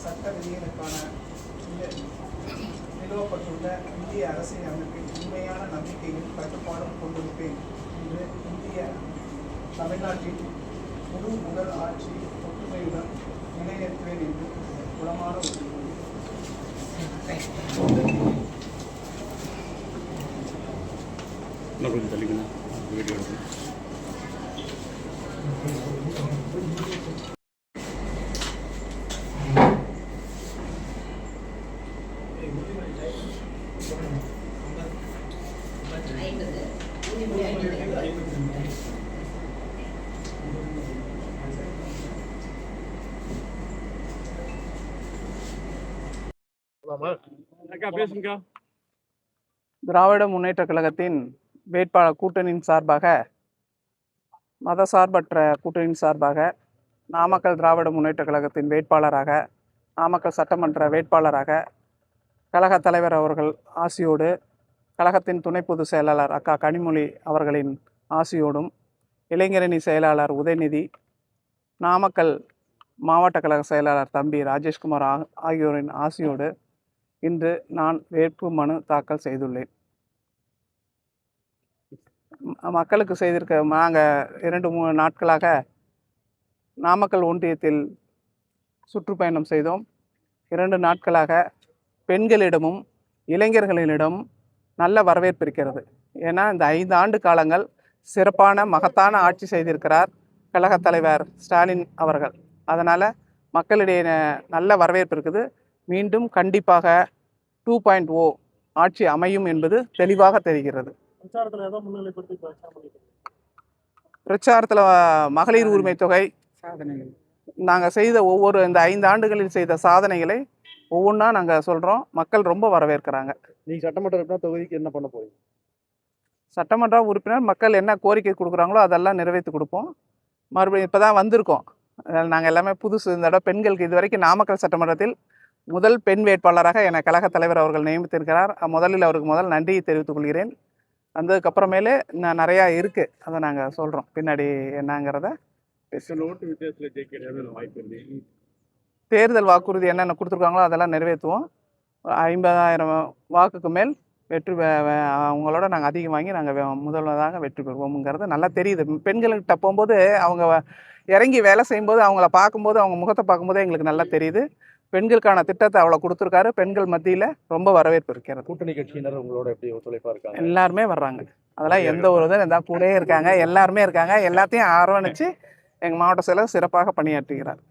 சட்ட விதிகளுக்கான நிறுவப்பட்டுள்ள இந்திய அரசியல் அமைப்பின் உண்மையான நம்பிக்கையும் கட்டுப்பாடும் கொண்டிருப்பேன் என்று இந்திய தமிழ்நாட்டின் முழு முதல் ஆட்சி ஒற்றுமையுடன் நிலைநிறுத்துவேன் என்று குணமான வீடியோ திராவிட முன்னேற்ற கழகத்தின் வேட்பாளர் கூட்டணியின் சார்பாக, மதசார்பற்ற கூட்டணியின் சார்பாக, நாமக்கல் திராவிட முன்னேற்ற கழகத்தின் வேட்பாளராக, நாமக்கல் சட்டமன்ற வேட்பாளராக கழக தலைவர் அவர்கள் ஆசியோடு, கழகத்தின் துணை பொதுச் செயலாளர் அக்கா கனிமொழி அவர்களின் ஆசியோடும், இளைஞரணி செயலாளர் உதயநிதி, நாமக்கல் மாவட்ட கழக செயலாளர் தம்பி ராஜேஷ்குமார் ஆகியோரின் ஆசியோடு இன்று நான் வேட்பு மனு தாக்கல் செய்துள்ளேன். மக்களுக்கு செய்திருக்க நாங்கள் 2-3 நாட்களாக நாமக்கல் ஒன்றியத்தில் சுற்றுப்பயணம் செய்தோம். 2 நாட்களாக பெண்களிடமும் இளைஞர்களிடம் நல்ல வரவேற்பு இருக்கிறது. ஏன்னா இந்த 5 ஆண்டு காலங்கள் சிறப்பான மகத்தான ஆட்சி செய்திருக்கிறார் கழகத் தலைவர் ஸ்டாலின் அவர்கள். அதனால் மக்களிடையே நல்ல வரவேற்பு இருக்குது. மீண்டும் கண்டிப்பாக 2.0 ஆட்சி அமையும் என்பது தெளிவாக தெரிகிறது. பிரச்சாரத்தில் மகளிர் உரிமை தொகை சாதனைகள் நாங்கள் செய்த இந்த 5 ஆண்டுகளில் செய்த சாதனைகளை ஒவ்வொன்றா நாங்கள் சொல்கிறோம். மக்கள் ரொம்ப வரவேற்கிறாங்க. நீங்கள் சட்டமன்ற உறுப்பினர் தொகுதிக்கு என்ன பண்ண போறீங்க? சட்டமன்ற உறுப்பினர் மக்கள் என்ன கோரிக்கை கொடுக்குறாங்களோ அதெல்லாம் நிறைவேற்றி கொடுப்போம். மறுபடியும் இப்போ தான் வந்திருக்கோம். நாங்கள் எல்லாமே புதுசு. இந்த தடவை பெண்களுக்கு இதுவரைக்கும் நாமக்கல் சட்டமன்றத்தில் முதல் பெண் வேட்பாளராக என கழக தலைவர் அவர்கள் நியமித்திருக்கிறார். முதலில் அவருக்கு நன்றியை தெரிவித்துக் கொள்கிறேன். வந்ததுக்கப்புறமேலே இன்னும் நிறையா இருக்குது, அதை நாங்கள் சொல்கிறோம் பின்னாடி என்னங்கிறத. தேர்தல் வாக்குறுதி என்னென்ன கொடுத்துருக்காங்களோ அதெல்லாம் நிறைவேற்றுவோம். 50,000 வாக்குக்கு மேல் வெற்றி அவங்களோட நாங்கள் அதிகம் வாங்கி நாங்கள் முதல்வதாக வெற்றி பெறுவோம்ங்கிறது நல்லா தெரியுது. பெண்கள்கிட்ட போகும்போது அவங்க இறங்கி வேலை செய்யும்போது அவங்கள பார்க்கும்போது, அவங்க முகத்தை பார்க்கும்போதே எங்களுக்கு நல்லா தெரியுது. பெண்களுக்கான திட்டத்தை அவ்வளோ கொடுத்துருக்காரு. பெண்கள் மத்தியில் ரொம்ப வரவேற்பு இருக்கிறது. கூட்டணி கட்சியினர் உங்களோட எப்படி ஒத்துழைப்பாக இருக்காங்க? எல்லாருமே வர்றாங்க. அதெல்லாம் எந்த ஒரு இதுவும் இருந்தால் கூடயே இருக்காங்க. எல்லாருமே இருக்காங்க. எல்லாத்தையும் அரவணைச்சு எங்கள் மாவட்ட செயலர் சிறப்பாக பணியாற்றுகிறார்.